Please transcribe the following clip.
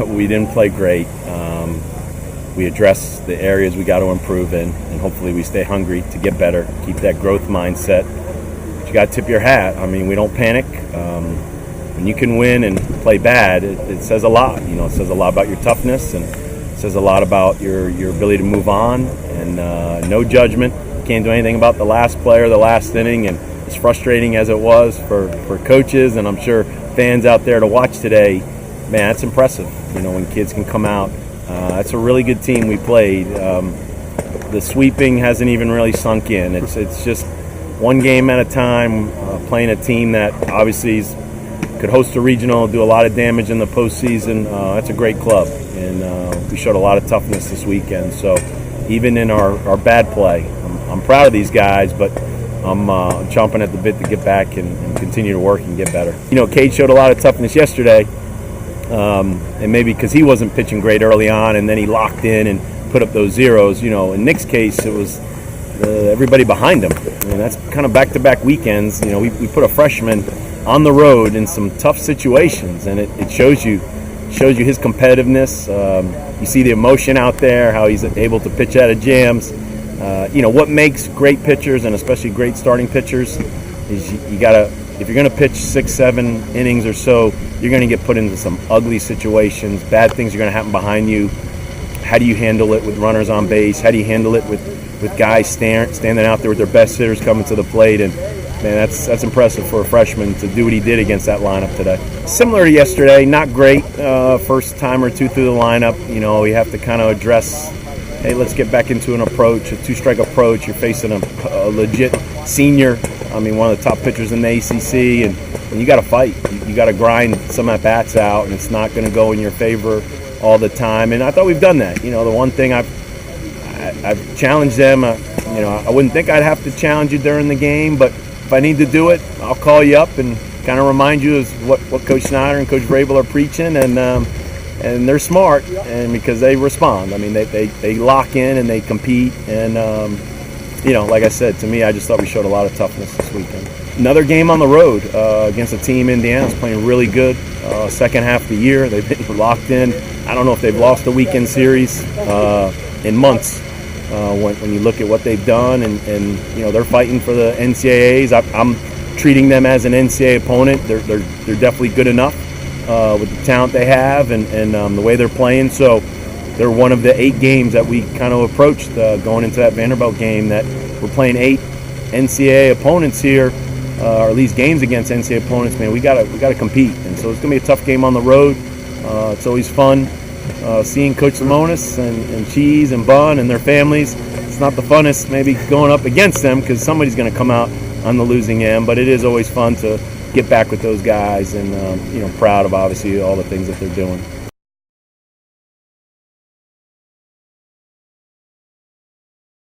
We didn't play great. We addressed the areas we got to improve in, and hopefully we stay hungry to get better, keep that growth mindset. But you got to tip your hat. I mean, we don't panic. When you can win and play bad, it says a lot. You know, it says a lot about your toughness, and it says a lot about your ability to move on. And no judgment. Can't do anything about the last play or the last inning. And as frustrating as it was for coaches, and I'm sure fans out there to watch today, man, that's impressive. You know, when kids can come out. That's a really good team we played. The sweeping hasn't even really sunk in. It's just one game at a time, playing a team that obviously could host a regional, do a lot of damage in the postseason. That's a great club, and we showed a lot of toughness this weekend. So even in our bad play, I'm proud of these guys, but I'm chomping at the bit to get back and continue to work and get better. You know, Cade showed a lot of toughness yesterday. And maybe because he wasn't pitching great early on, and then he locked in and put up those zeros. You know, in Nick's case, it was everybody behind him. I mean, that's kind of back-to-back weekends. You know, we put a freshman on the road in some tough situations, and it shows you his competitiveness. You see the emotion out there, how he's able to pitch out of jams. You know, what makes great pitchers, and especially great starting pitchers, is you gotta. If you're going to pitch 6-7 innings or so, you're going to get put into some ugly situations. Bad things are going to happen behind you. How do you handle it with runners on base? How do you handle it with guys standing out there with their best hitters coming to the plate? And, man, that's impressive for a freshman to do what he did against that lineup today. Similar to yesterday, not great first time or two through the lineup. You know, we have to kind of address, hey, let's get back into an approach, a two-strike approach. You're facing a legit senior. I mean, one of the top pitchers in the ACC, and you got to fight. You got to grind some at-bats out, and it's not going to go in your favor all the time. And I thought we've done that. You know, the one thing I've challenged them, you know, I wouldn't think I'd have to challenge you during the game, but if I need to do it, I'll call you up and kind of remind you of what Coach Snyder and Coach Vrabel are preaching, and they're smart, and because they respond. I mean, they lock in and they compete, and you know, like I said, to me, I just thought we showed a lot of toughness this weekend. Another game on the road against a team, Indiana's playing really good. Second half of the year, they've been locked in. I don't know if they've lost a weekend series in months when you look at what they've done. And you know, they're fighting for the NCAAs. I'm treating them as an NCAA opponent. They're definitely good enough with the talent they have and the way they're playing. So they're one of the 8 games that we kind of approached going into that Vanderbilt game, that we're playing 8 NCAA opponents here, or at least games against NCAA opponents. Man, we gotta compete, and so it's gonna be a tough game on the road. It's always fun seeing Coach Simonis and Cheese and Bun and their families. It's not the funnest maybe going up against them because somebody's gonna come out on the losing end, but it is always fun to get back with those guys, and you know, proud of obviously all the things that they're doing.